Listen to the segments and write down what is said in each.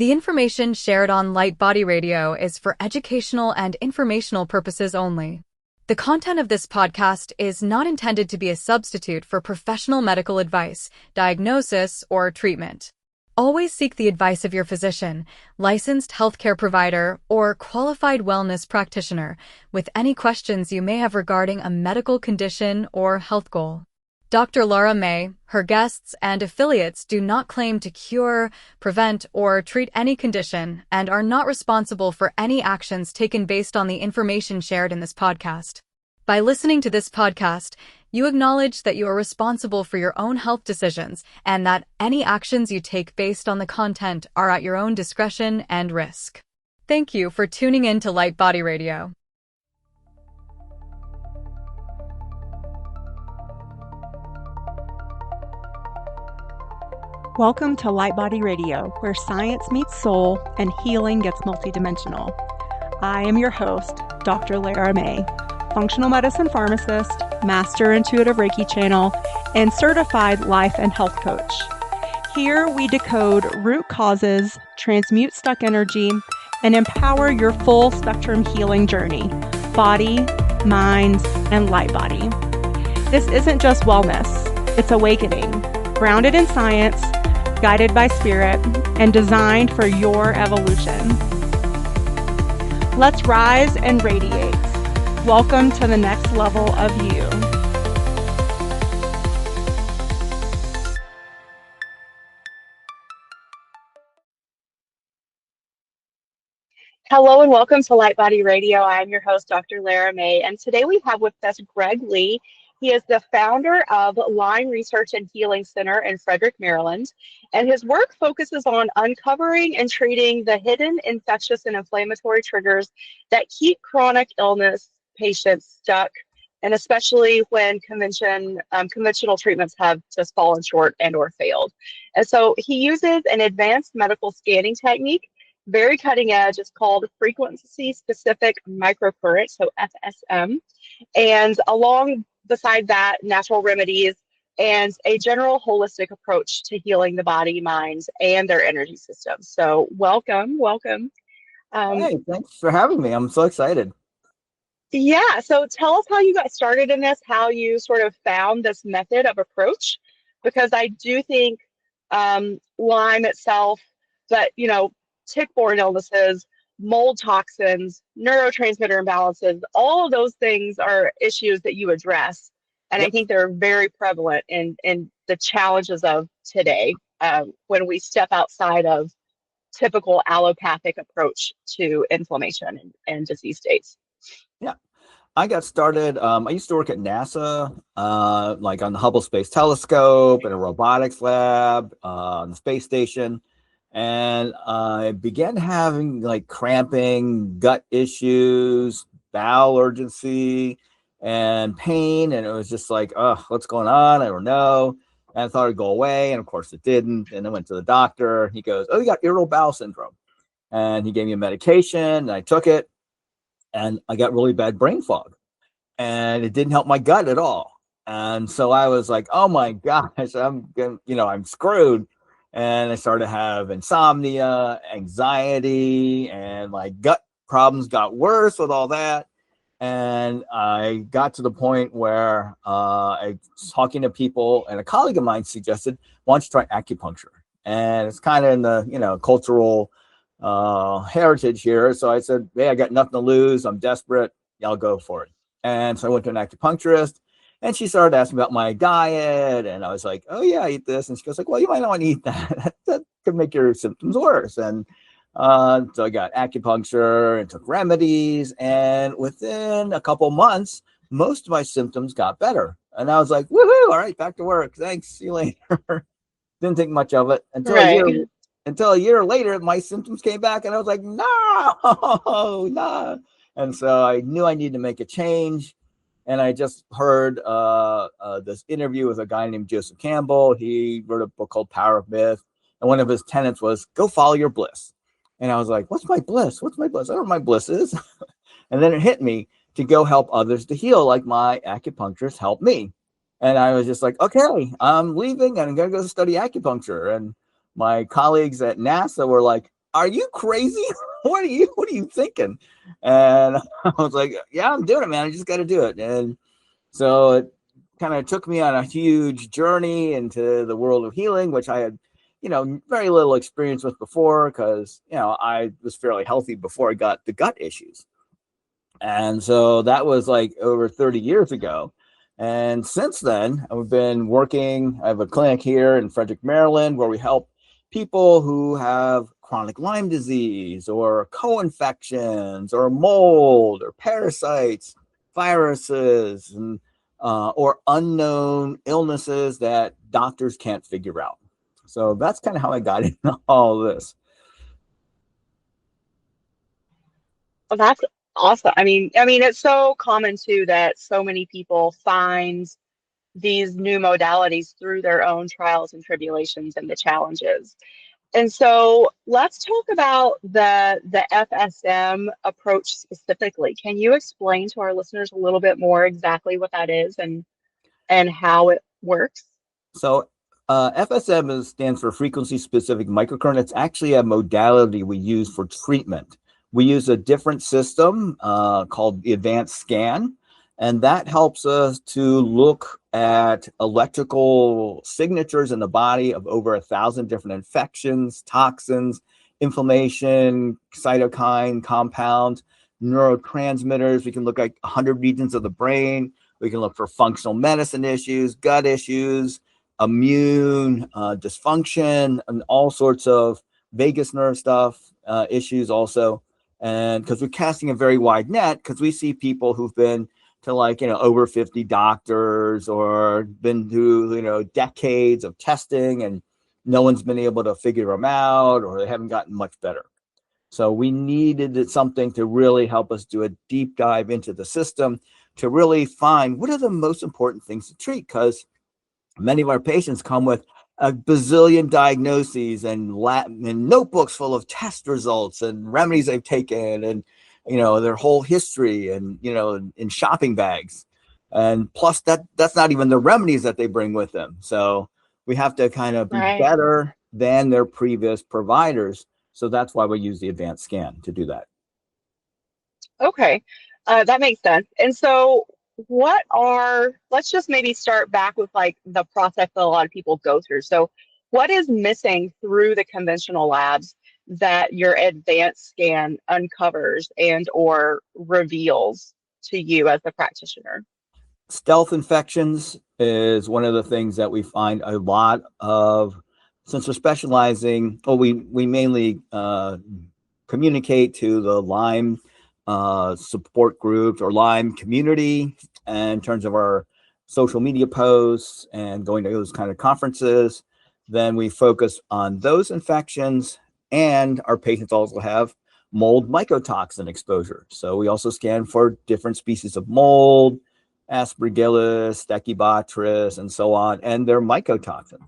The information shared on LightBody Radio is for educational and informational purposes only. The content of this podcast is not intended to be a substitute for professional medical advice, diagnosis, or treatment. Always seek the advice of your physician, licensed healthcare provider, or qualified wellness practitioner with any questions you may have regarding a medical condition or health goal. Dr. Lara May, her guests, and affiliates do not claim to cure, prevent, or treat any condition and are not responsible for any actions taken based on the information shared in this podcast. By listening to this podcast, you acknowledge that you are responsible for your own health decisions and that any actions you take based on the content are at your own discretion and risk. Thank you for tuning in to LightBody Radio. Welcome to LightBody Radio, where science meets soul and healing gets multidimensional. I am your host, Dr. Lara May, functional medicine pharmacist, master intuitive Reiki channel, and certified life and health coach. Here we decode root causes, transmute stuck energy, and empower your full spectrum healing journey, body, mind, and light body. This isn't just wellness, it's awakening, grounded in science, guided by spirit, and designed for your evolution. Let's rise and radiate. Welcome to the next level of you. Hello and welcome to LightBody Radio. I'm your host, Dr. Lara May, and today we have with us Greg Lee. He is the founder of Lyme Research and Healing Center in Frederick, Maryland, and his work focuses on uncovering and treating the hidden infectious and inflammatory triggers that keep chronic illness patients stuck, and especially when conventional treatments have just fallen short and or failed. And so he uses an advanced medical scanning technique, very cutting edge. It's called frequency specific microcurrent, so FSM, and beside that, natural remedies and a general holistic approach to healing the body, minds, and their energy systems. So welcome. Hey, thanks for having me. I'm so excited. Yeah, so tell us how you got started in this, how you sort of found this method of approach, because I do think Lyme itself, but tick-borne illnesses, mold toxins, neurotransmitter imbalances, all of those things are issues that you address. And yep. I think they're very prevalent in the challenges of today when we step outside of typical allopathic approach to inflammation and disease states. Yeah, I got started. I used to work at NASA, like on the Hubble Space Telescope, in a robotics lab, on the space station. And I began having like cramping, gut issues, bowel urgency, and pain. And it was just like, oh, what's going on? I don't know. And I thought it'd go away. And of course it didn't. And I went to the doctor. He goes, oh, you got irritable bowel syndrome. And he gave me a medication and I took it. And I got really bad brain fog. And it didn't help my gut at all. And so I was like, oh my gosh, I'm screwed. And I started to have insomnia, anxiety, and my gut problems got worse with all that. And I got to the point where I was talking to people, and a colleague of mine suggested, why don't you try acupuncture? And it's kind of in the, cultural heritage here. So I said, hey, I got nothing to lose. I'm desperate. Yeah, I'll go for it. And so I went to an acupuncturist. And she started asking about my diet, and I was like, oh, yeah, I eat this. And she goes like, well, you might not want to eat that. That could make your symptoms worse. And so I got acupuncture and took remedies. And within a couple months, most of my symptoms got better. And I was like, woohoo, all right, back to work. Thanks, see you later. Didn't think much of it until a year later, my symptoms came back. And I was like, no. And so I knew I needed to make a change. And I just heard this interview with a guy named Joseph Campbell. He wrote a book called Power of Myth. And one of his tenets was, go follow your bliss. And I was like, what's my bliss? What's my bliss? I don't know what my bliss is. And then it hit me to go help others to heal, like my acupuncturist helped me. And I was just like, okay, I'm leaving and I'm going to go study acupuncture. And my colleagues at NASA were like, are you crazy? What are you thinking? And I was like, yeah, I'm doing it, man. I just got to do it. And so it kind of took me on a huge journey into the world of healing, which I had, very little experience with before, because, I was fairly healthy before I got the gut issues. And so that was like over 30 years ago. And since then, I've been working. I have a clinic here in Frederick, Maryland, where we help people who have chronic Lyme disease or co-infections or mold or parasites, viruses, and or unknown illnesses that doctors can't figure out. So that's kind of how I got into all of this. Well, that's awesome. I mean, it's so common too that so many people find these new modalities through their own trials and tribulations and the challenges. And so let's talk about the FSM approach specifically. Can you explain to our listeners a little bit more exactly what that is and how it works? So FSM stands for frequency specific microcurrent. It's actually a modality we use for treatment. We use a different system called the advanced scan, and that helps us to look at electrical signatures in the body of over 1,000 different infections, toxins, inflammation, cytokine compounds, neurotransmitters. We can look at 100 regions of the brain. We can look for functional medicine issues, gut issues, immune dysfunction, and all sorts of vagus nerve stuff, issues also. And because we're casting a very wide net, because we see people who've been to over 50 doctors or been through, decades of testing, and no one's been able to figure them out, or they haven't gotten much better. So we needed something to really help us do a deep dive into the system to really find what are the most important things to treat, because many of our patients come with a bazillion diagnoses and notebooks full of test results and remedies they've taken, and their whole history, and in shopping bags, and plus that's not even the remedies that they bring with them. So we have to kind of be better than their previous providers. So that's why we use the advanced scan to do that. Okay, that makes sense. And so let's just maybe start back with like the process that a lot of people go through. So what is missing through the conventional labs that your advanced scan uncovers and or reveals to you as a practitioner? Stealth infections is one of the things that we find a lot of, since we're specializing. We mainly communicate to the Lyme support groups or Lyme community, and in terms of our social media posts and going to those kind of conferences. Then we focus on those infections, and our patients also have mold mycotoxin exposure. So we also scan for different species of mold, Aspergillus, Stachybotrys, and so on, and their mycotoxin.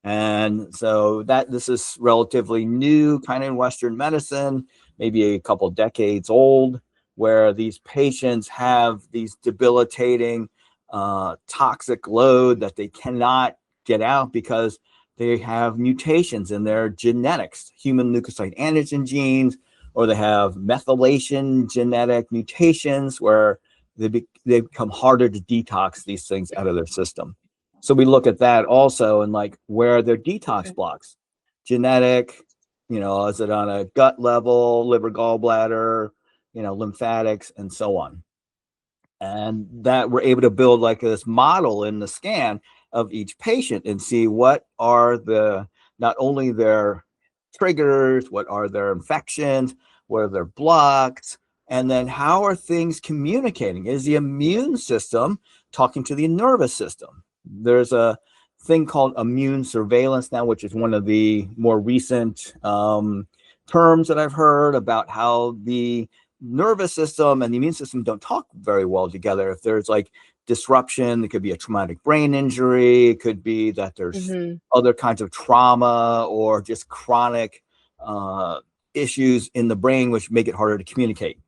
And so this is relatively new kind of in Western medicine, maybe a couple decades old, where these patients have these debilitating toxic load that they cannot get out because they have mutations in their genetics, human leukocyte antigen genes, or they have methylation genetic mutations where they become harder to detox these things out of their system. So we look at that also, and like where are their detox blocks, genetic, is it on a gut level, liver, gallbladder, lymphatics, and so on. And that we're able to build like this model in the scan of each patient and see what are not only their triggers, what are their infections, what are their blocks, and then how are things communicating? Is the immune system talking to the nervous system? There's a thing called immune surveillance now, which is one of the more recent terms that I've heard about how the nervous system and the immune system don't talk very well together. If there's like disruption, it could be a traumatic brain injury, it could be that there's other kinds of trauma or just chronic issues in the brain which make it harder to communicate.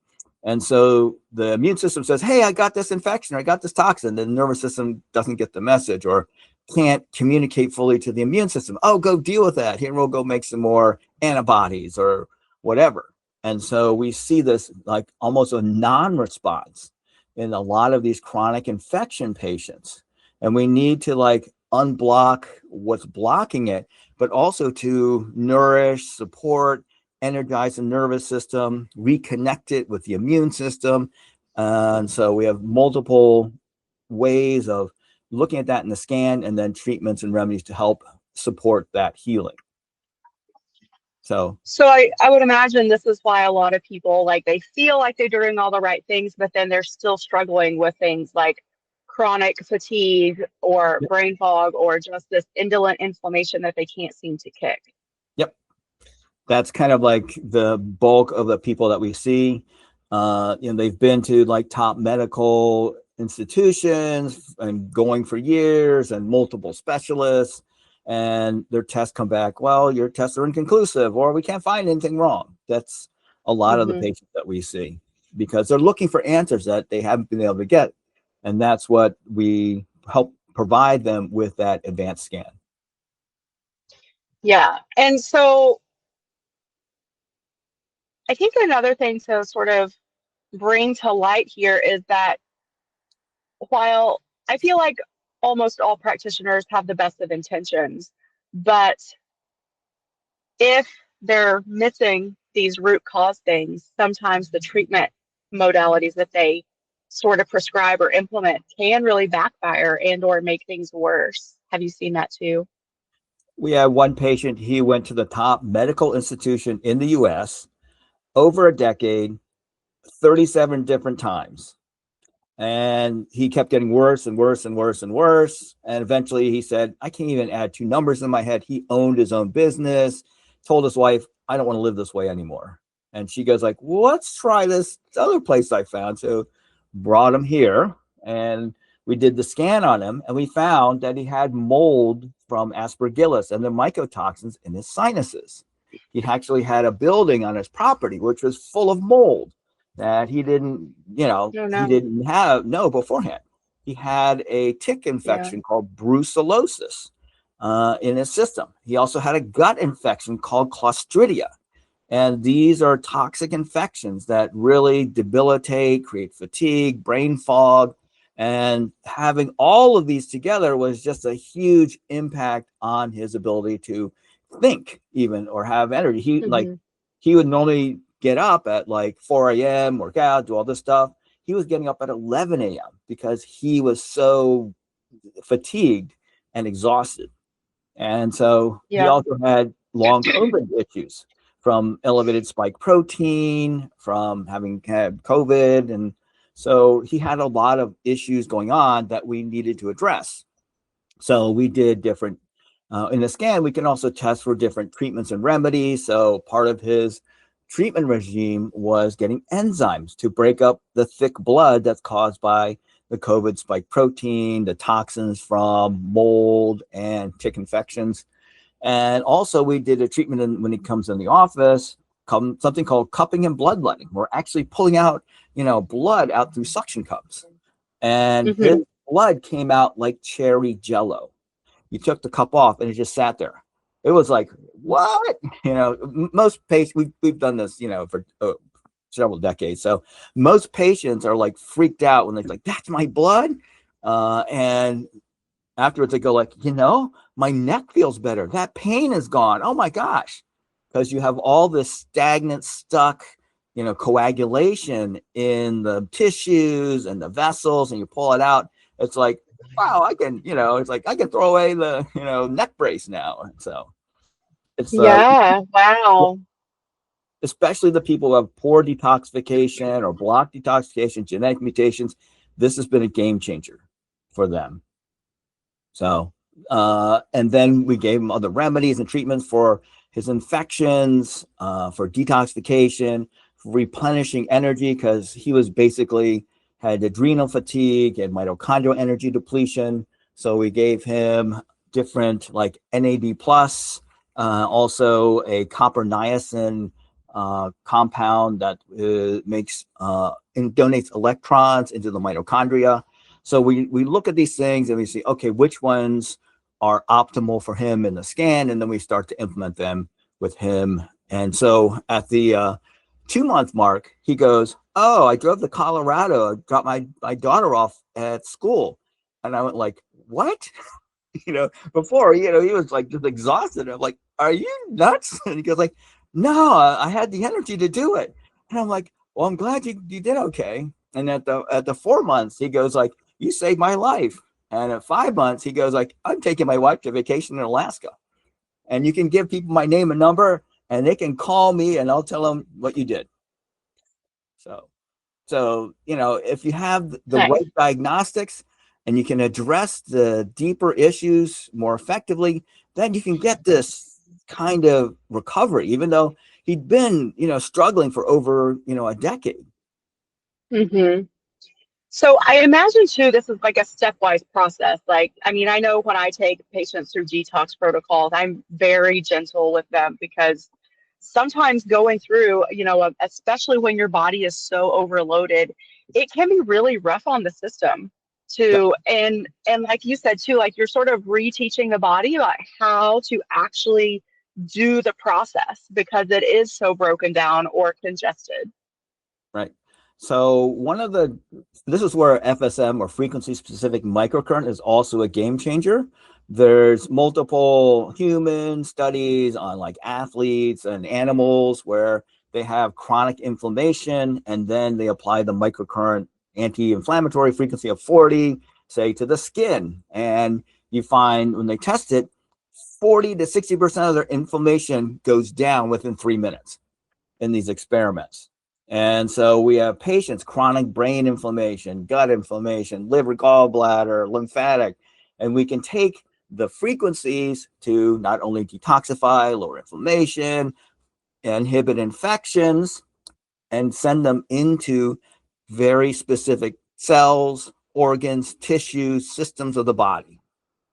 And so the immune system says, hey, I got this infection, or I got this toxin. The nervous system doesn't get the message, or can't communicate fully to the immune system. Oh, go deal with that. Here, we'll go make some more antibodies or whatever. And so we see this like almost a non-response in a lot of these chronic infection patients. And we need to like unblock what's blocking it, but also to nourish, support, energize the nervous system, reconnect it with the immune system. And so we have multiple ways of looking at that in the scan, and then treatments and remedies to help support that healing. So I would imagine this is why a lot of people, like, they feel like they're doing all the right things, but then they're still struggling with things like chronic fatigue or brain fog or just this indolent inflammation that they can't seem to kick. Yep. That's kind of like the bulk of the people that we see. They've been to like top medical institutions and going for years and multiple specialists, and their tests come back, well, your tests are inconclusive, or we can't find anything wrong. That's a lot of the patients that we see, because they're looking for answers that they haven't been able to get. And that's what we help provide them with, that advanced scan. Yeah. And so I think another thing to sort of bring to light here is that while I feel like almost all practitioners have the best of intentions, but if they're missing these root cause things, sometimes the treatment modalities that they sort of prescribe or implement can really backfire and or make things worse. Have you seen that too? We had one patient, he went to the top medical institution in the US over a decade, 37 different times. And he kept getting worse and worse and worse and worse. And eventually he said, I can't even add two numbers in my head. He owned his own business, told his wife, I don't want to live this way anymore. And she goes like, well, let's try this other place I found. So brought him here, and we did the scan on him, and we found that he had mold from aspergillus and the mycotoxins in his sinuses. He actually had a building on his property which was full of mold that he didn't, he didn't know beforehand. He had a tick infection called brucellosis in his system. He also had a gut infection called Clostridia. And these are toxic infections that really debilitate, create fatigue, brain fog. And having all of these together was just a huge impact on his ability to think even, or have energy. He would normally get up at like 4 a.m., work out, do all this stuff. He was getting up at 11 a.m. because he was so fatigued and exhausted. And so he also had long COVID issues from elevated spike protein, from having had COVID. And so he had a lot of issues going on that we needed to address. So we did different, in the scan, we can also test for different treatments and remedies. So part of his treatment regime was getting enzymes to break up the thick blood that's caused by the COVID spike protein, the toxins from mold and tick infections. And also we did a treatment when he comes in the office, something called cupping and bloodletting. We're actually pulling out, blood out through suction cups. And his blood came out like cherry jello. You took the cup off and it just sat there. It was like, what? Most patients, we've done this, for several decades. So most patients are like freaked out when they're like, that's my blood. And afterwards they go like, my neck feels better. That pain is gone. Oh my gosh. Because you have all this stagnant, stuck, coagulation in the tissues and the vessels, and you pull it out. It's like, wow, I can, it's like I can throw away the, neck brace now. So it's wow. Especially the people who have poor detoxification or block detoxification, genetic mutations. This has been a game changer for them. So, and then we gave him other remedies and treatments for his infections, for detoxification, for replenishing energy, because he was basically had adrenal fatigue and mitochondrial energy depletion. So we gave him different like NAD+, also a copper niacin compound that makes and donates electrons into the mitochondria. So we look at these things and we see, okay, which ones are optimal for him in the scan, and then we start to implement them with him. And so at the 2-month mark, he goes, "Oh, I drove to Colorado, I dropped my daughter off at school." And I went like, "What?" Before, he was like just exhausted. I'm like, "Are you nuts?" And he goes like, "No, I had the energy to do it." And I'm like, "Well, I'm glad you did okay." And at the 4 months, he goes like, "You saved my life." And at 5 months, he goes like, "I'm taking my wife to vacation in Alaska. And you can give people my name and number, and they can call me, and I'll tell them what you did." So if you have the Nice. right diagnostics and you can address the deeper issues more effectively, then you can get this kind of recovery, even though he'd been, struggling for over, a decade. Mm-hmm. So I imagine too, this is like a stepwise process. Like, I mean, I know when I take patients through detox protocols, I'm very gentle with them because sometimes going through, especially when your body is so overloaded, it can be really rough on the system to, and like you said too, like you're sort of reteaching the body about how to actually do the process because it is so broken down or congested. Right. So this is where FSM, or frequency specific microcurrent, is also a game changer. There's multiple human studies on like athletes and animals where they have chronic inflammation, and then they apply the microcurrent anti-inflammatory frequency of 40, say, to the skin. And you find when they test it, 40 to 60% of their inflammation goes down within 3 minutes in these experiments. And so we have patients, chronic brain inflammation, gut inflammation, liver, gallbladder, lymphatic, and we can take the frequencies to not only detoxify, lower inflammation, inhibit infections, and send them into very specific cells, organs, tissues, systems of the body.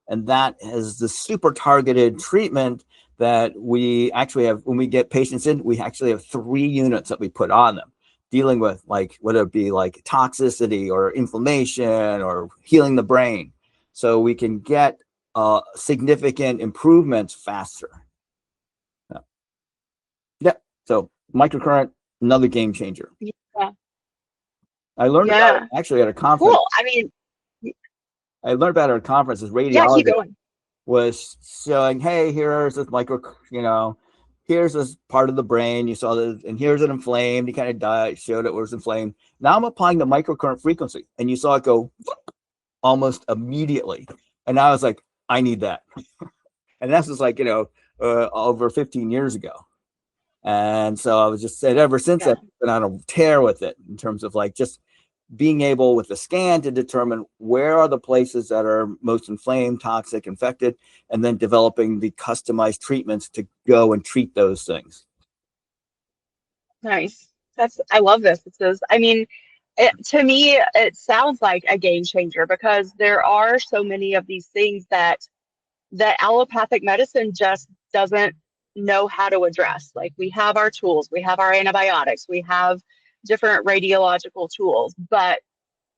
And that is the super targeted treatment that we actually have. When we get patients in, we actually have 3 units that we put on them, dealing with like whether it be like toxicity or inflammation or healing the brain, so we can get significant improvements faster. Yeah. So microcurrent, another game changer. Yeah. I learned about it actually at a conference. Cool. I mean, I learned about it at a conference. This yeah, keep radiologist going. was showing, hey, here's this here's this part of the brain. You saw this, and here's it inflamed. He kind of died, showed it was inflamed. Now I'm applying the microcurrent frequency, and you saw it go almost immediately. And I was like, I need that. And this was like, over 15 years ago. And so I was just said, ever since I've been on a tear with it in terms of like just being able with the scan to determine where are the places that are most inflamed, toxic, infected, and then developing the customized treatments to go and treat those things. Nice. I love this. To me, it sounds like a game changer because there are so many of these things that allopathic medicine just doesn't know how to address. Like we have our tools, we have our antibiotics, we have different radiological tools, but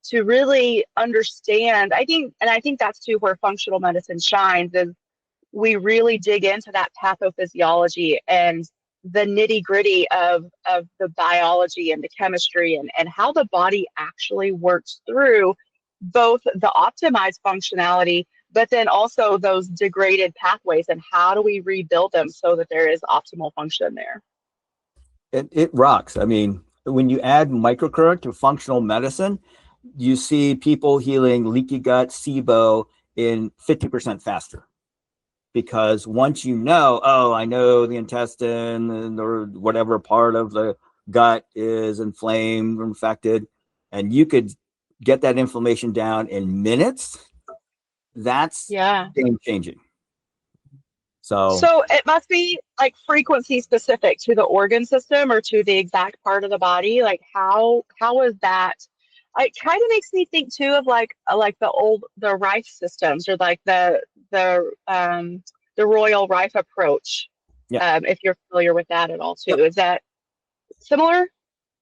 to really understand, I think that's too where functional medicine shines, is we really dig into that pathophysiology and the nitty gritty of the biology and the chemistry and how the body actually works through both the optimized functionality, but then also those degraded pathways, and how do we rebuild them so that there is optimal function there. It rocks. I mean, when you add microcurrent to functional medicine, you see people healing leaky gut, SIBO in 50% faster. Because once I know the intestine or whatever part of the gut is inflamed or infected, and you could get that inflammation down in minutes, that's game changing. So it must be like frequency specific to the organ system or to the exact part of the body. Like how is that? It kind of makes me think too of like the Rife systems, or like the Royal Rife approach. Yeah. If you're familiar with that at all too. Yep. Is that similar?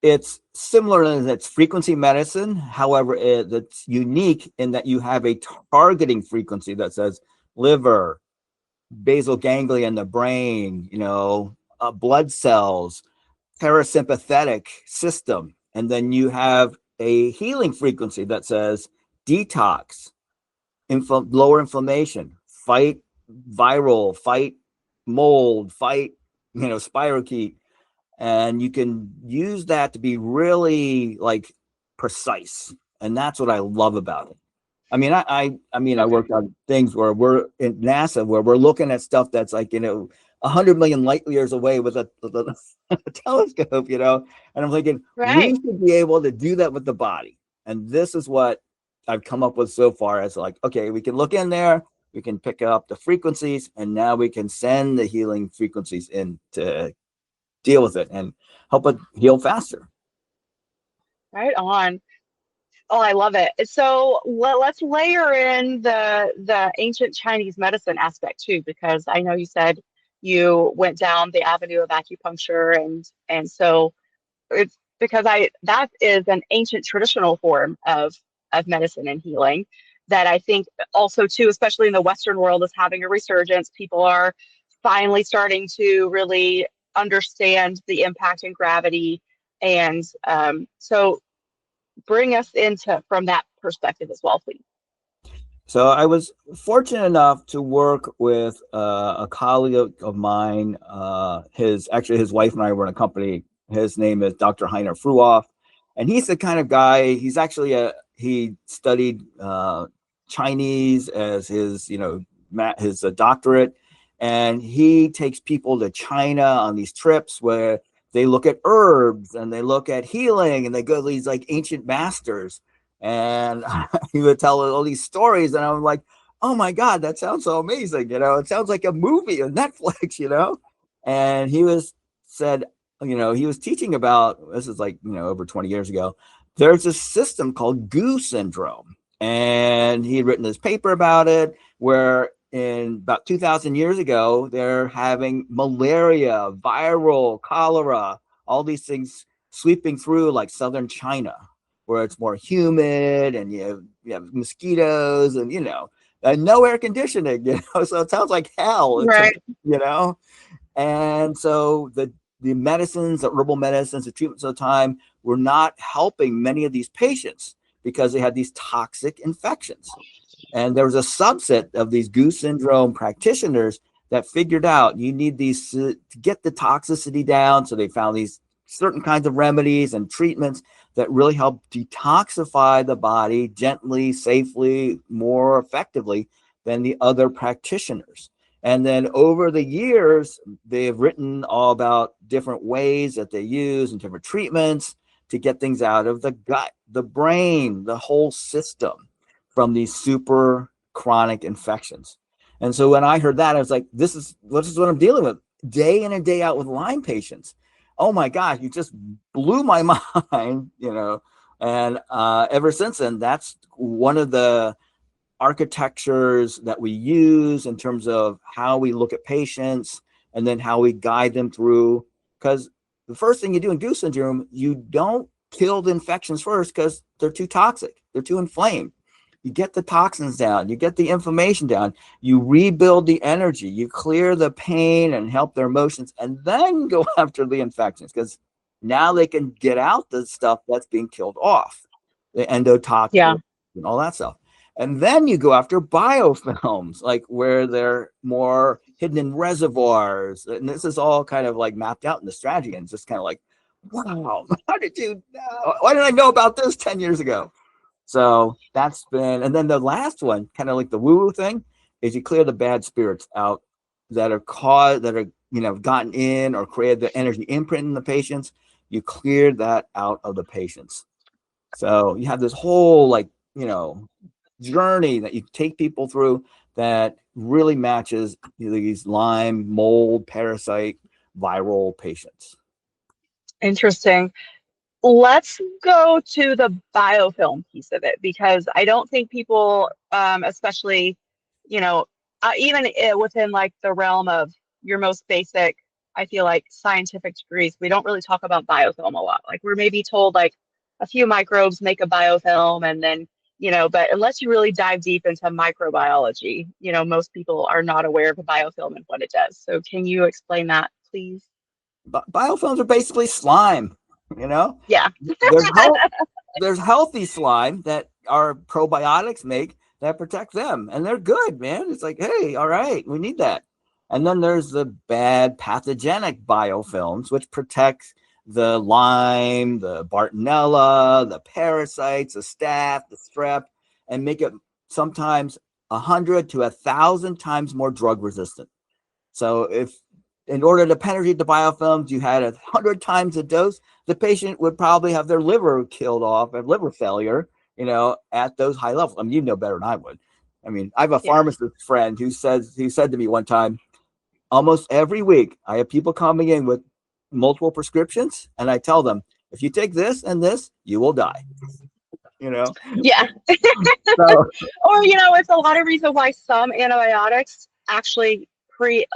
It's similar in its frequency medicine. However, it's unique in that you have a targeting frequency that says liver, basal ganglia in the brain, blood cells, parasympathetic system. And then you have a healing frequency that says detox, lower inflammation, fight viral, fight mold, fight, spirochete. And you can use that to be really like precise. And that's what I love about it. I mean, I worked on things where we're in NASA, where we're looking at stuff that's like, 100 million light years away with a telescope, and I'm thinking, we Right. should be able to do that with the body. And this is what I've come up with so far, as like, okay, we can look in there, we can pick up the frequencies, and now we can send the healing frequencies in to deal with it and help it heal faster. Right on. Oh, I love it. So let's layer in the ancient Chinese medicine aspect too, because I know you said you went down the avenue of acupuncture, and so it's because that is an ancient traditional form of medicine and healing that I think also too, especially in the Western world, is having a resurgence. People are finally starting to really understand the impact and gravity, and so bring us into from that perspective as well, please. So I was fortunate enough to work with a colleague of mine. His wife and I were in a company. His name is Dr. Heiner Fruoff, and he's the kind of guy. He's actually he studied Chinese as his his doctorate, and he takes people to China on these trips where they look at herbs and they look at healing, and they go to these like ancient masters. And he would tell all these stories, and I'm like, oh my God, that sounds so amazing. It sounds like a movie on Netflix, And he said, he was teaching about, this is like, over 20 years ago, there's a system called GU syndrome. And he had written this paper about it, where in about 2,000 years ago, they're having malaria, viral, cholera, all these things sweeping through like southern China, where it's more humid and you have mosquitoes and, and no air conditioning, so it sounds like hell, Right. And so the medicines, the herbal medicines, the treatments of the time were not helping many of these patients because they had these toxic infections. And there was a subset of these GU syndrome practitioners that figured out you need these to get the toxicity down. So they found these certain kinds of remedies and treatments that really help detoxify the body gently, safely, more effectively than the other practitioners. And then over the years, they've written all about different ways that they use and different treatments to get things out of the gut, the brain, the whole system from these super chronic infections. And so when I heard that, I was like, this is what I'm dealing with day in and day out with Lyme patients. Oh my God, you just blew my mind, And ever since then, that's one of the architectures that we use in terms of how we look at patients and then how we guide them through. Because the first thing you do in GU syndrome, you don't kill the infections first because they're too toxic, they're too inflamed. You get the toxins down, you get the inflammation down, you rebuild the energy, you clear the pain and help their emotions, and then go after the infections, because now they can get out the stuff that's being killed off, the endotoxin and all that stuff. And then you go after biofilms, like where they're more hidden in reservoirs. And this is all kind of like mapped out in the strategy. And it's just kind of like, wow, how did you know? Why didn't I know about this 10 years ago? So that's been, and then the last one, kind of like the woo-woo thing, is you clear the bad spirits out that are gotten in or created the energy imprint in the patients. You clear that out of the patients. So you have this whole journey that you take people through that really matches these Lyme, mold, parasite, viral patients. Interesting. Let's go to the biofilm piece of it, because I don't think people, especially, even within like the realm of your most basic, I feel like scientific degrees, we don't really talk about biofilm a lot. Like we're maybe told like a few microbes make a biofilm, and then but unless you really dive deep into microbiology, most people are not aware of a biofilm and what it does. So can you explain that, please? Biofilms are basically slime, Yeah. There's healthy slime that our probiotics make that protect them, and they're good, man. It's like, hey, all right, we need that. And then there's the bad pathogenic biofilms, which protect the Lyme, the Bartonella, the parasites, the staph, the strep, and make it sometimes 100 to 1,000 times more drug resistant. So if in order to penetrate the biofilms, you had 100 times the dose, the patient would probably have their liver killed off and liver failure, at those high levels. I mean, you know better than I would. I mean, I have a pharmacist friend who said to me one time, almost every week, I have people coming in with multiple prescriptions, and I tell them, if you take this and this, you will die. Yeah. So, Or, it's a lot of reason why some antibiotics actually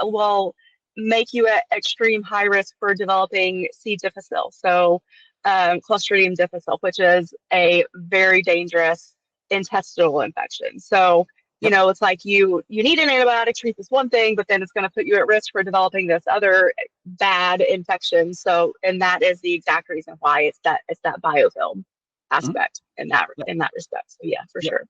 will make you at extreme high risk for developing C. difficile. So Clostridium difficile, which is a very dangerous intestinal infection. So, it's like you need an antibiotic to treat this one thing, but then it's going to put you at risk for developing this other bad infection. So, and that is the exact reason why it's that biofilm aspect in that respect. So yeah, for sure.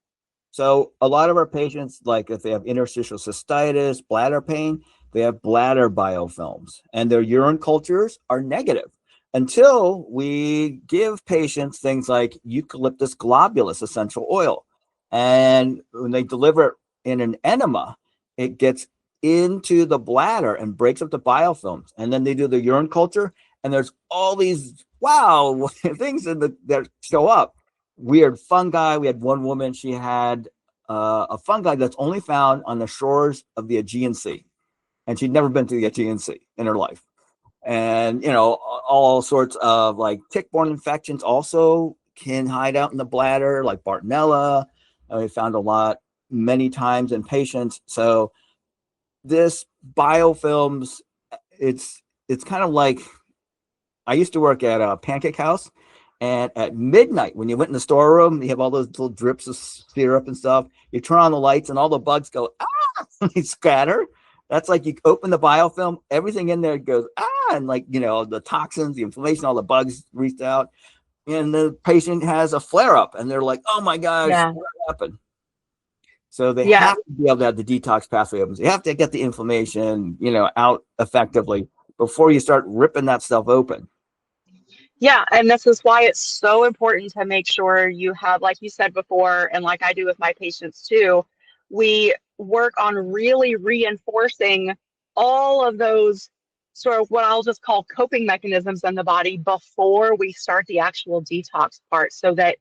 So a lot of our patients, like if they have interstitial cystitis, bladder pain, they have bladder biofilms, and their urine cultures are negative until we give patients things like eucalyptus globulus essential oil. And when they deliver it in an enema, it gets into the bladder and breaks up the biofilms. And then they do the urine culture, and there's all these things that show up. Weird fungi. We had one woman, she had a fungi that's only found on the shores of the Aegean Sea. And she'd never been to the Aegean Sea in her life. And, all sorts of like tick-borne infections also can hide out in the bladder, like Bartonella. We found a lot many times in patients. So this biofilms, it's kind of like, I used to work at a pancake house, and at midnight, when you went in the storeroom, you have all those little drips of syrup and stuff. You turn on the lights, and all the bugs go, they scatter. That's like you open the biofilm, everything in there goes, and like, the toxins, the inflammation, all the bugs reached out, and the patient has a flare up, and they're like, oh my gosh, what happened? So they have to be able to have the detox pathway open. So you have to get the inflammation, out effectively before you start ripping that stuff open. Yeah, and this is why it's so important to make sure you have, like you said before, and like I do with my patients too, we work on really reinforcing all of those sort of what I'll just call coping mechanisms in the body before we start the actual detox part, so that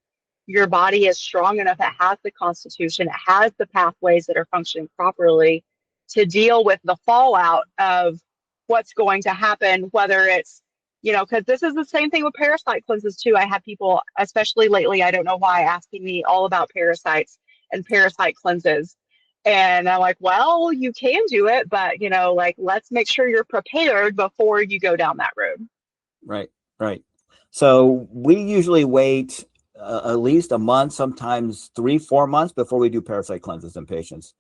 your body is strong enough, it has the constitution, it has the pathways that are functioning properly to deal with the fallout of what's going to happen, whether it's, because this is the same thing with parasite cleanses too. I have people, especially lately, I don't know why, asking me all about parasites and parasite cleanses. And I'm like, well, you can do it, but, let's make sure you're prepared before you go down that road. Right. So we usually wait at least a month, sometimes 3-4 months before we do parasite cleanses in patients.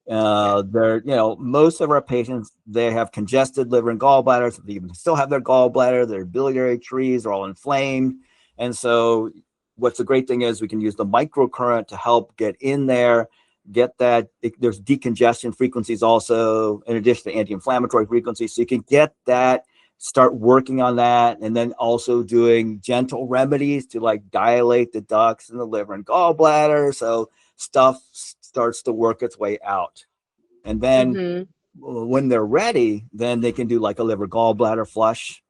Most of our patients, they have congested liver and gallbladders. They even still have their gallbladder, their biliary trees are all inflamed. And so what's the great thing is we can use the microcurrent to help get in there, get that. There's decongestion frequencies also, in addition to anti-inflammatory frequencies. So you can get that, start working on that, and then also doing gentle remedies to like dilate the ducts in the liver and gallbladder. So stuff starts to work its way out. And then when they're ready, then they can do like a liver gallbladder flush.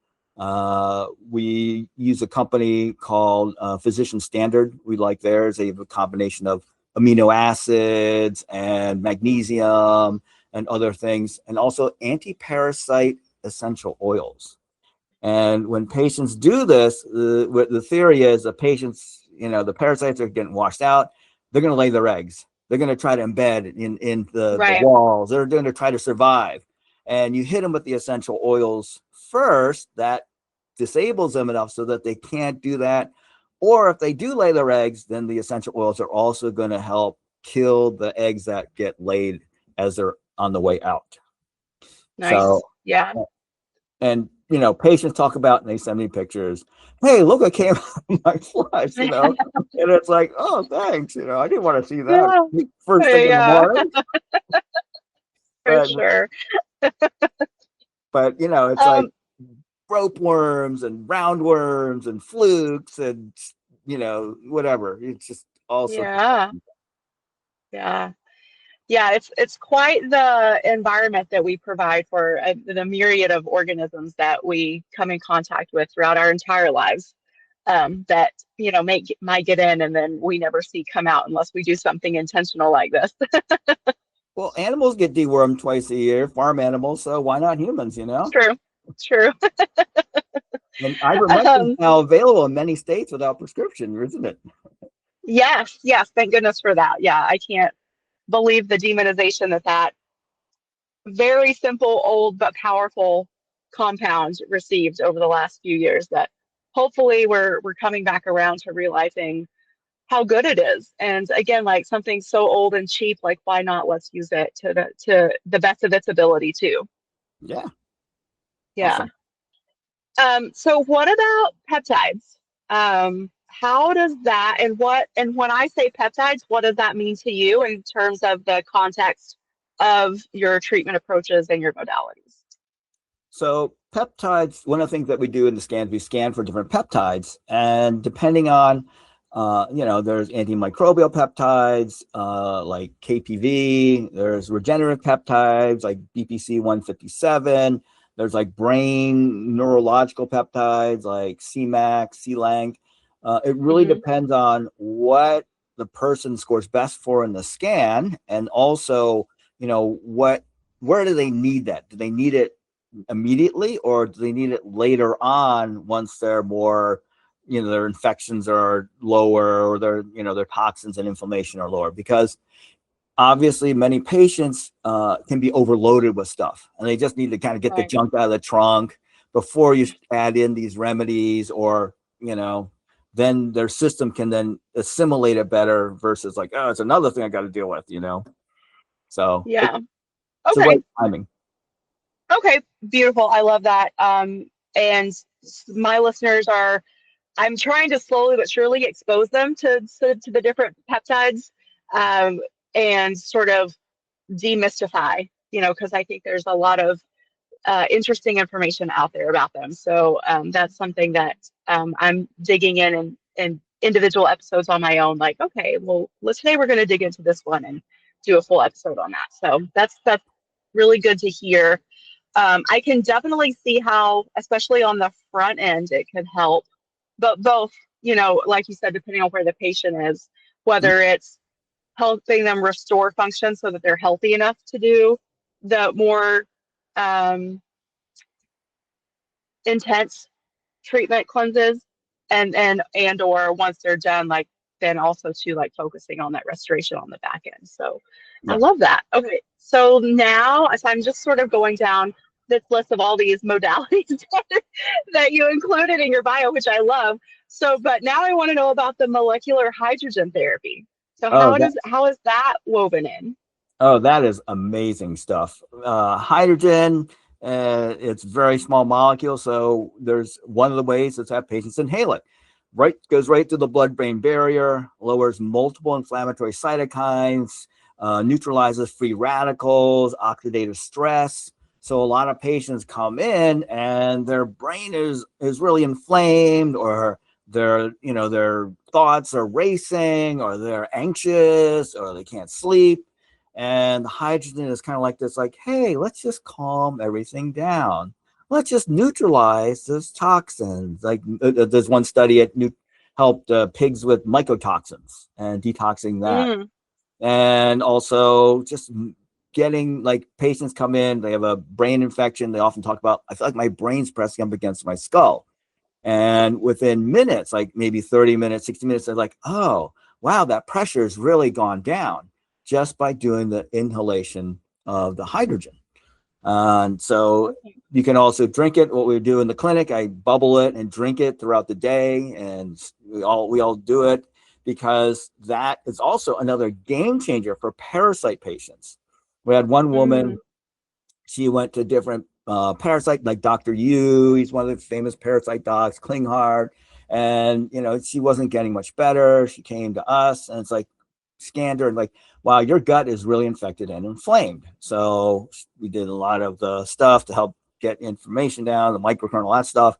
We use a company called Physician Standard. We like theirs. They have a combination of amino acids and magnesium and other things, and also anti-parasite essential oils. And when patients do this, the theory is the patients, the parasites are getting washed out. They're going to lay their eggs. They're going to try to embed in the walls. They're going to try to survive. And you hit them with the essential oils first. That disables them enough so that they can't do that. Or if they do lay their eggs, then the essential oils are also going to help kill the eggs that get laid as they're on the way out. Nice. So, yeah. And, patients talk about, and they send me pictures. Hey, look what came out of my flush, and it's like, oh, thanks. I didn't want to see that first thing in the morning. For sure. But, it's like rope worms and roundworms and flukes and, whatever. It's just all sorts of stuff. Yeah, it's quite the environment that we provide for the myriad of organisms that we come in contact with throughout our entire lives, that might get in and then we never see come out unless we do something intentional like this. Well, animals get dewormed twice a year, farm animals, so why not humans? True. And ivermectin is now available in many states without prescription, isn't it? Yes, thank goodness for that. Yeah, I can't believe the demonization that very simple, old but powerful compound received over the last few years, that hopefully we're coming back around to realizing how good it is. And again, like something so old and cheap, like why not? Let's use it to the best of its ability too. Yeah. Awesome. So what about peptides? How does that, and when I say peptides, what does that mean to you in terms of the context of your treatment approaches and your modalities? So peptides, one of the things that we do in the scans, we scan for different peptides, and depending on, there's antimicrobial peptides like KPV, there's regenerative peptides like BPC 157, there's like brain neurological peptides like CMAC, CLANC. It really depends on what the person scores best for in the scan, and also, where do they need that? Do they need it immediately, or do they need it later on once they're more, their infections are lower, or their toxins and inflammation are lower? Because obviously many patients can be overloaded with stuff, and they just need to kind of get the junk out of the trunk before you add in these remedies, or, then their system can then assimilate it better versus like, oh, it's another thing I got to deal with, So yeah. It's the right timing. Okay, beautiful. I love that. And my listeners I'm trying to slowly but surely expose them to the different peptides, and sort of demystify, because I think there's a lot of interesting information out there about them. So that's something that I'm digging in individual episodes on my own. Like, okay, well, today we're going to dig into this one and do a full episode on that. So that's really good to hear. I can definitely see how, especially on the front end, it could help. But both, like you said, depending on where the patient is, whether it's helping them restore function so that they're healthy enough to do the more intense treatment cleanses, and or once they're done, like then also to like focusing on that restoration on the back end. So I love that. Okay, so now as I'm just sort of going down this list of all these modalities that you included in your bio, which I love. So, but now I want to know about the molecular hydrogen therapy. So how is that woven in? Oh, that is amazing stuff. Hydrogen, it's very small molecule. So there's one of the ways is have patients inhale it. Goes right through the blood-brain barrier, lowers multiple inflammatory cytokines, neutralizes free radicals, oxidative stress. So a lot of patients come in and their brain is really inflamed, or their thoughts are racing, or they're anxious, or they can't sleep. And hydrogen is kind of like this, like, hey, let's just calm everything down. Let's just neutralize those toxins. Like there's one study it helped pigs with mycotoxins and detoxing that. And also just getting, like, patients come in, they have a brain infection. They often talk about, I feel like my brain's pressing up against my skull. And within minutes, like maybe 30 minutes, 60 minutes, they're like, oh, wow, that pressure has really gone down just by doing the inhalation of the hydrogen. And so you can also drink it. What we do in the clinic, I bubble it and drink it throughout the day, and we all do it because that is also another game changer for parasite patients. We had one woman, she went to different parasite, like Dr. Yu, he's one of the famous parasite docs, Klinghardt, and she wasn't getting much better. She came to us, and it's like, scanned her, and like, wow, your gut is really infected and inflamed. So we did a lot of the stuff to help get information down, the microkernel, all that stuff.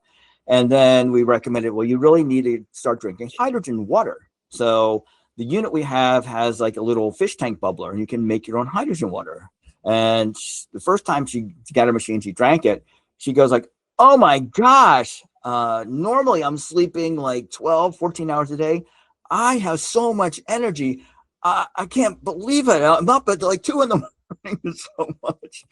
And then we recommended, well, you really need to start drinking hydrogen water. So the unit we have has like a little fish tank bubbler, and you can make your own hydrogen water. And the first time she got her machine, she drank it. She goes like, oh my gosh, normally I'm sleeping like 12, 14 hours a day. I have so much energy. I can't believe it. I'm up at like 2 a.m. so much.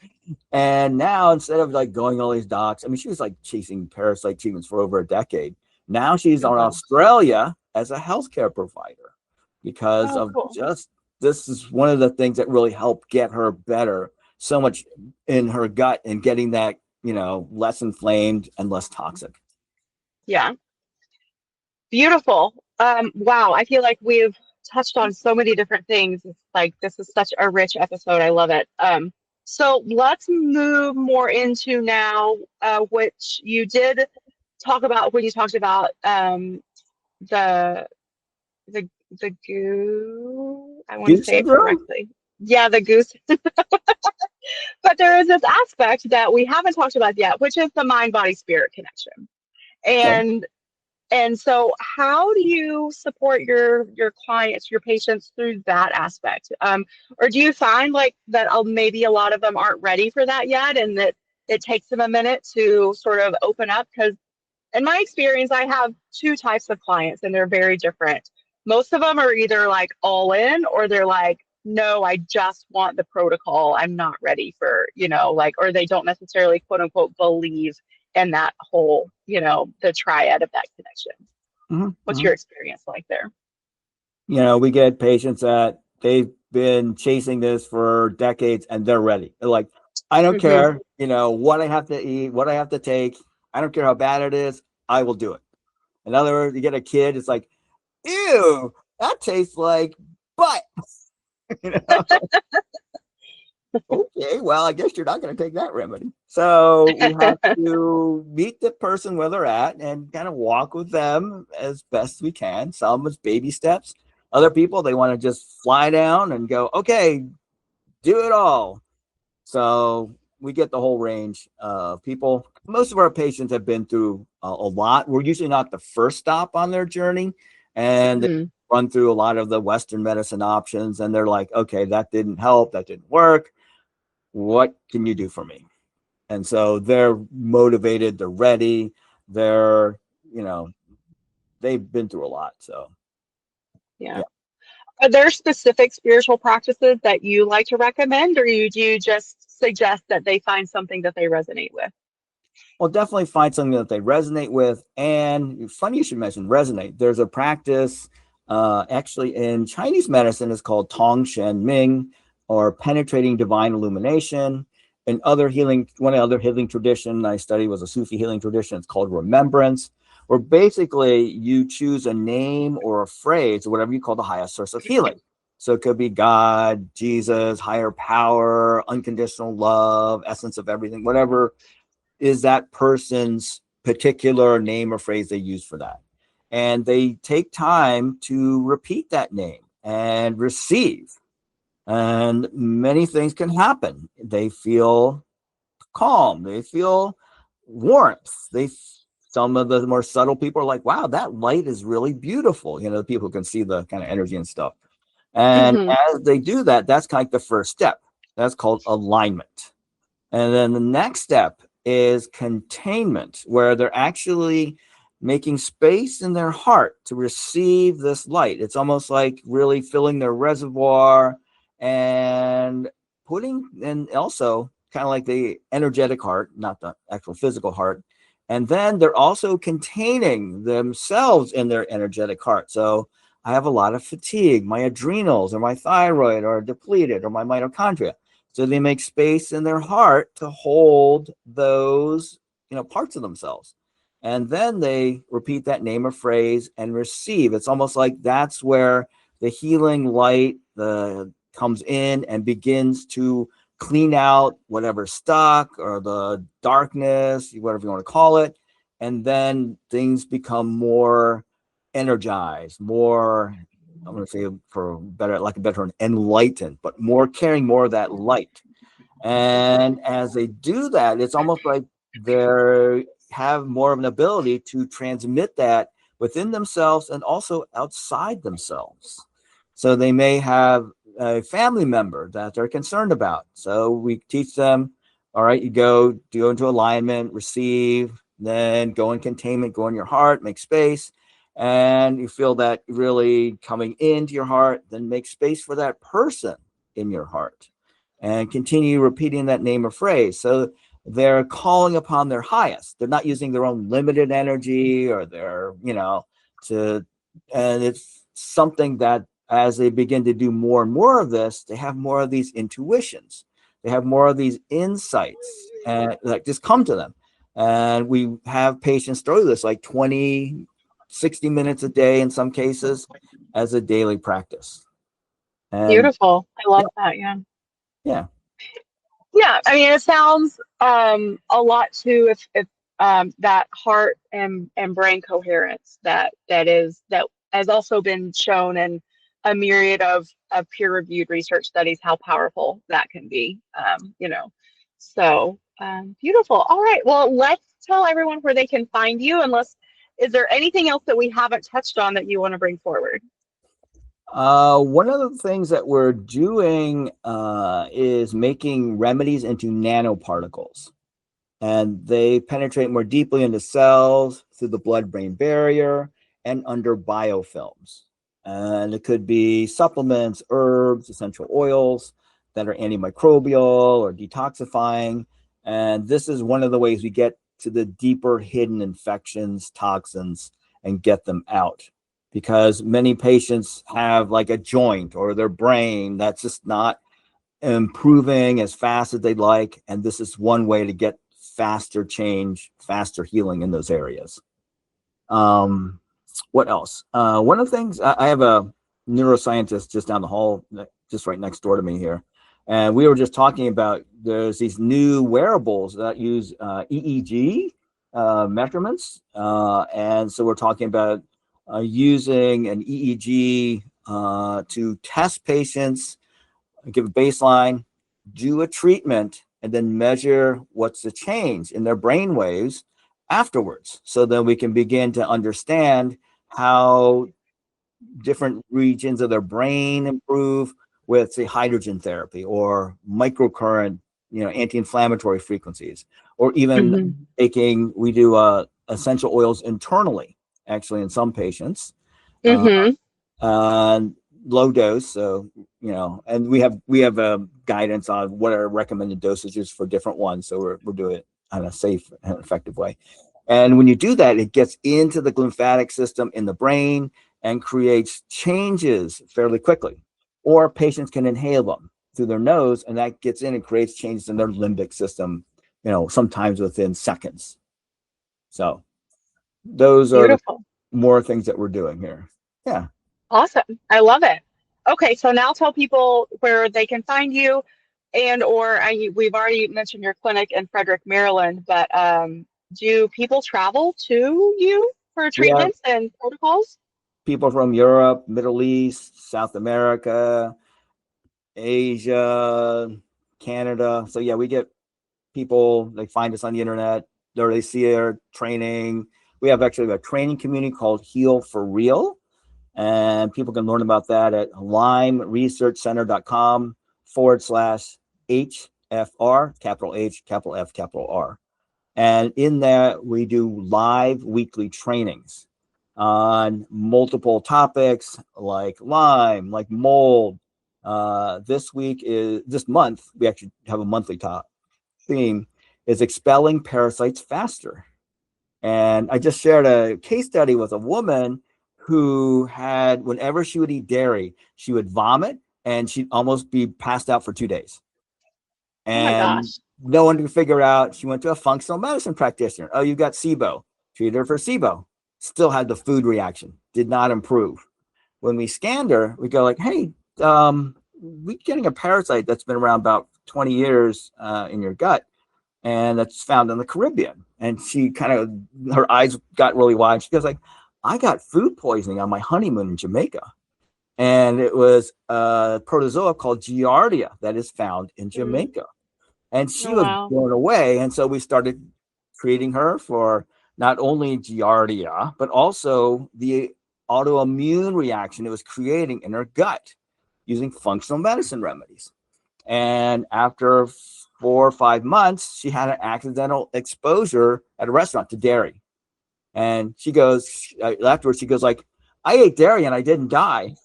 And now, instead of like going all these docs, I mean, she was like chasing parasite treatments for over a decade. Now she's on Australia as a healthcare provider because of just, this is one of the things that really helped get her better so much in her gut and getting that, less inflamed and less toxic. Yeah. Beautiful. Wow. I feel like we've touched on so many different things. It's like, this is such a rich episode. I love it. So let's move more into now, which you did talk about when you talked about the goo. I want to say it correctly. Yeah, the goose. But there is this aspect that we haven't talked about yet, which is the mind, body, spirit connection. And so how do you support your clients, your patients through that aspect? Or do you find like that maybe a lot of them aren't ready for that yet, and that it takes them a minute to sort of open up? Because in my experience, I have 2 types of clients, and they're very different. Most of them are either like all in, or they're like, no, I just want the protocol. I'm not ready for, or they don't necessarily, quote unquote, believe in that whole, the triad of that connection. What's your experience like there? We get patients that they've been chasing this for decades and they're ready. They're like, I don't care, what I have to eat, what I have to take. I don't care how bad it is. I will do it. In other words, you get a kid, it's like, ew, that tastes like butt. Okay, well, I guess you're not going to take that remedy. So we have to meet the person where they're at and kind of walk with them as best we can. Some with baby steps. Other people, they want to just fly down and go, okay, do it all. So we get the whole range of people. Most of our patients have been through a lot. We're usually not the first stop on their journey. And they run through a lot of the Western medicine options. And they're like, okay, that didn't help. That didn't work. What can you do for me? And so they're motivated. They're ready. They're, they've been through a lot. So, yeah. Are there specific spiritual practices that you like to recommend, or do you just suggest that they find something that they resonate with? Well, definitely find something that they resonate with. And funny you should mention resonate. There's a practice actually in Chinese medicine is called Tong Shen Ming, or penetrating divine illumination. And one of the other healing tradition I studied was a Sufi healing tradition. It's called remembrance, where basically you choose a name or a phrase or whatever you call the highest source of healing. So it could be God, Jesus, higher power, unconditional love, essence of everything, whatever is that person's particular name or phrase they use for that. And they take time to repeat that name and receive. And many things can happen. They feel calm. They feel warmth. Some of the more subtle people are like, wow, that light is really beautiful. People can see the kind of energy and stuff. And as they do that, that's kind of like the first step. That's called alignment. And then the next step is containment, where they're actually making space in their heart to receive this light. It's almost like really filling their reservoir and and also kind of like the energetic heart, not the actual physical heart. And then they're also containing themselves in their energetic heart. So I have a lot of fatigue. My adrenals or my thyroid are depleted, or my mitochondria. So they make space in their heart to hold those, parts of themselves. And then they repeat that name or phrase and receive. It's almost like that's where the healing light comes in and begins to clean out whatever's stuck or the darkness, whatever you want to call it. And then things become more energized, more, I'm going to say for better, like a better term, enlightened, but more carrying more of that light. And as they do that, it's almost like they have more of an ability to transmit that within themselves and also outside themselves. So they may have a family member that they're concerned about. So we teach them, all right, you go into alignment, receive, then go in containment, go in your heart, make space. And you feel that really coming into your heart, then make space for that person in your heart and continue repeating that name or phrase. So they're calling upon their highest. They're not using their own limited energy or their, and it's something that as they begin to do more and more of this, they have more of these intuitions. They have more of these insights that just come to them. And we have patients through this like 20, 60 minutes a day in some cases as a daily practice. And beautiful. I love that. Yeah. Yeah. Yeah. I mean, it sounds a lot too if that heart and brain coherence that has also been shown in a myriad of peer-reviewed research studies how powerful that can be. So beautiful. All right. Well, let's tell everyone where they can find you. Is there anything else that we haven't touched on that you want to bring forward? One of the things that we're doing is making remedies into nanoparticles, and they penetrate more deeply into cells through the blood-brain barrier and under biofilms. And it could be supplements, herbs, essential oils that are antimicrobial or detoxifying. And this is one of the ways we get to the deeper hidden infections, toxins, and get them out. Because many patients have like a joint or their brain that's just not improving as fast as they'd like. And this is one way to get faster change, faster healing in those areas. What else? One of the things, I have a neuroscientist just down the hall, just right next door to me here. And we were just talking about there's these new wearables that use EEG measurements. And so we're talking about using an EEG to test patients, give a baseline, do a treatment, and then measure what's the change in their brain waves afterwards. So then we can begin to understand how different regions of their brain improve with, say, hydrogen therapy or microcurrent, anti-inflammatory frequencies, or even we do essential oils internally, actually, in some patients. Low dose, so and we have guidance on what are recommended dosages for different ones, so we're doing it in a safe and effective way. And when you do that, it gets into the lymphatic system in the brain and creates changes fairly quickly. Or patients can inhale them through their nose, and that gets in and creates changes in their limbic system, sometimes within seconds. So those are more things that we're doing here. Yeah. Awesome. I love it. Okay, so now tell people where they can find you, we've already mentioned your clinic in Frederick, Maryland, but do people travel to you for treatments and protocols? People from Europe, Middle East, South America, Asia, Canada. So yeah, we get people, they find us on the internet, or they see our training. We have actually a training community called Heal for Real. And people can learn about that at lymeresearchcenter.com/HFR, capital H, capital F, capital R. And in that, we do live weekly trainings on multiple topics like Lyme, like mold. This month, we actually have a monthly theme, is expelling parasites faster. And I just shared a case study with a woman who had, whenever she would eat dairy, she would vomit and she'd almost be passed out for 2 days. Oh my And gosh. no one could figure out. She went to a functional medicine practitioner. Oh, you got SIBO. Treated her for SIBO. Still had the food reaction. Did not improve. When we scanned her, we go like, hey, we're getting a parasite that's been around about 20 years in your gut, and that's found in the Caribbean. And she kind of, her eyes got really wide. She goes like, I got food poisoning on my honeymoon in Jamaica. And it was a protozoa called Giardia that is found in Mm. Jamaica. And she Oh, was wow. blown away. And so we started treating her for not only Giardia, but also the autoimmune reaction it was creating in her gut using functional medicine remedies. And after 4 or 5 months, she had an accidental exposure at a restaurant to dairy. And she goes, afterwards, she goes like, I ate dairy and I didn't die.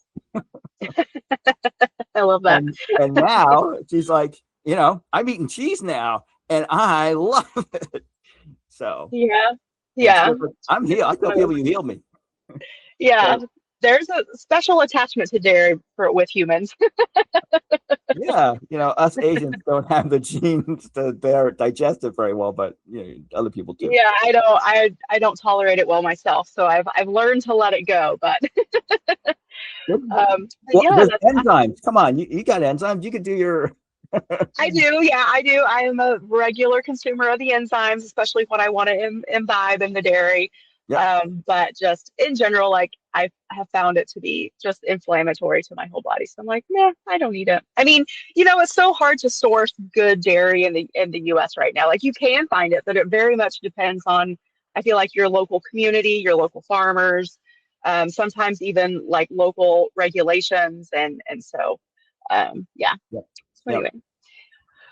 I love that. And now she's like, I'm eating cheese now and I love it. So, Yeah. and she Yeah. goes, I'm healed. I tell people you healed me. Yeah. So, There's a special attachment to dairy with humans. yeah, us Asians don't have the genes to digest it very well, but other people do. Yeah, I don't tolerate it well myself, so I've learned to let it go. But but Well, yeah, there's that's enzymes. Come on, you got enzymes. You could do your. I do. Yeah, I do. I am a regular consumer of the enzymes, especially when I want to imbibe in the dairy. Yep. But just in general, like I have found it to be just inflammatory to my whole body. So I'm like, nah, I don't need it. I mean, it's so hard to source good dairy in the US right now. Like you can find it, but it very much depends on, I feel like your local community, your local farmers, sometimes even like local regulations and so yeah. Yep. So Yep. anyway. Well,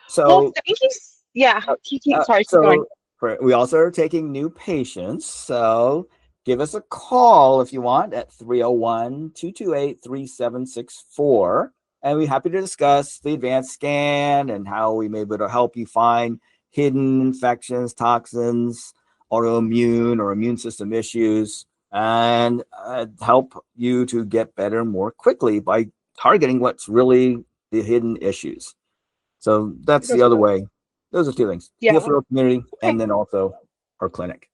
So, thank you. Yeah. Sorry, keep going. so we also are taking new patients. So give us a call if you want at 301-228-3764. And we're happy to discuss the advanced scan and how we may be able to help you find hidden infections, toxins, autoimmune or immune system issues, and help you to get better more quickly by targeting what's really the hidden issues. So that's the other Beautiful. way. Those are two things: heal Yeah. for our community, Okay. and then also our clinic.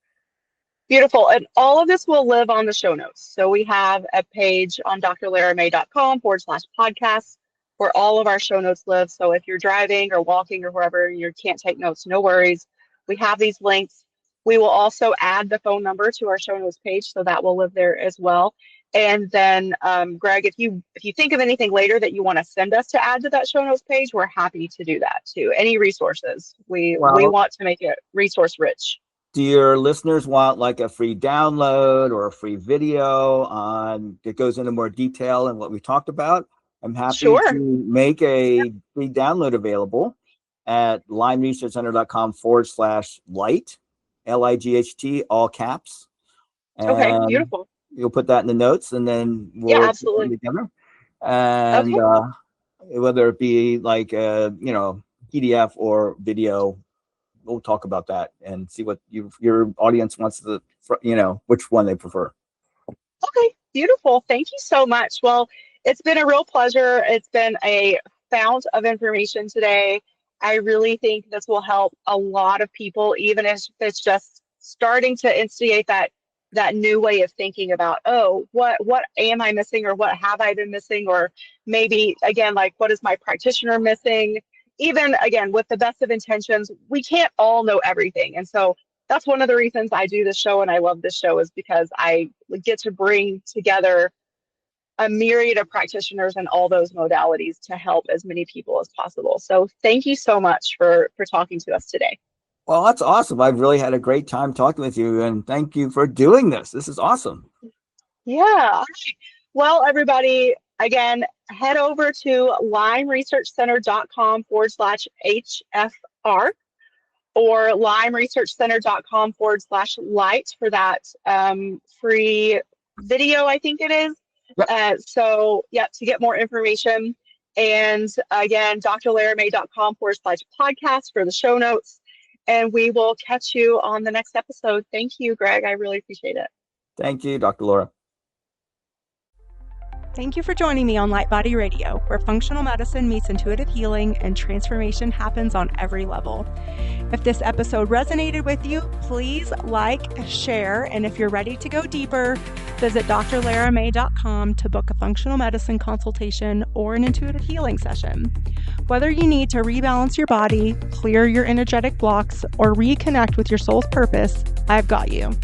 Beautiful. And all of this will live on the show notes. So we have a page on drlaramay.com/podcast where all of our show notes live. So if you're driving or walking or wherever and you can't take notes, no worries. We have these links. We will also add the phone number to our show notes page, so that will live there as well. And then, Greg, if you think of anything later that you want to send us to add to that show notes page, we're happy to do that too. Any resources, we Well, want to make it resource rich. do your listeners want like a free download or a free video on that goes into more detail in what we talked about? I'm happy Sure. to make a free download available at lymeresearchcenter.com/light, LIGHT, all caps. Okay. And Beautiful. you'll put that in the notes and then Yeah, we'll put them absolutely. together. And Okay. whether it be like PDF or video, we'll talk about that and see what your audience wants to, which one they prefer. Okay. Beautiful. Thank you so much. Well, it's been a real pleasure. It's been a fount of information today. I really think this will help a lot of people, even if it's just starting to instigate that new way of thinking about, oh, what am I missing, or what have I been missing, or maybe again, like what is my practitioner missing? Even again, with the best of intentions, we can't all know everything. And so that's one of the reasons I do this show and I love this show, is because I get to bring together a myriad of practitioners in all those modalities to help as many people as possible. So thank you so much for talking to us today. Well, that's awesome. I've really had a great time talking with you, and thank you for doing this. This is awesome. Yeah. All right. Well, everybody, again, head over to lymeresearchcenter.com/HFR or lymeresearchcenter.com/light for that free video, I think it is. Yep. So, yeah, to get more information. And again, drlaramay.com/podcast for the show notes. And we will catch you on the next episode. Thank you, Greg. I really appreciate it. Thank you, Dr. Laura. Thank you for joining me on LightBody Radio, where functional medicine meets intuitive healing and transformation happens on every level. If this episode resonated with you, please like, share, and if you're ready to go deeper, visit drlaramay.com to book a functional medicine consultation or an intuitive healing session. Whether you need to rebalance your body, clear your energetic blocks, or reconnect with your soul's purpose, I've got you.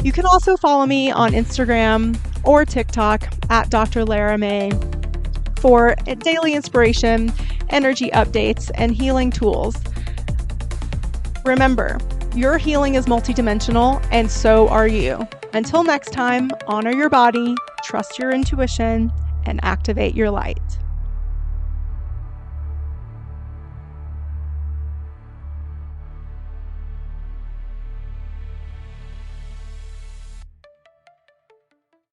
You can also follow me on Instagram or TikTok at Dr. Lara May for daily inspiration, energy updates, and healing tools. Remember, your healing is multidimensional, and so are you. Until next time, honor your body, trust your intuition, and activate your light.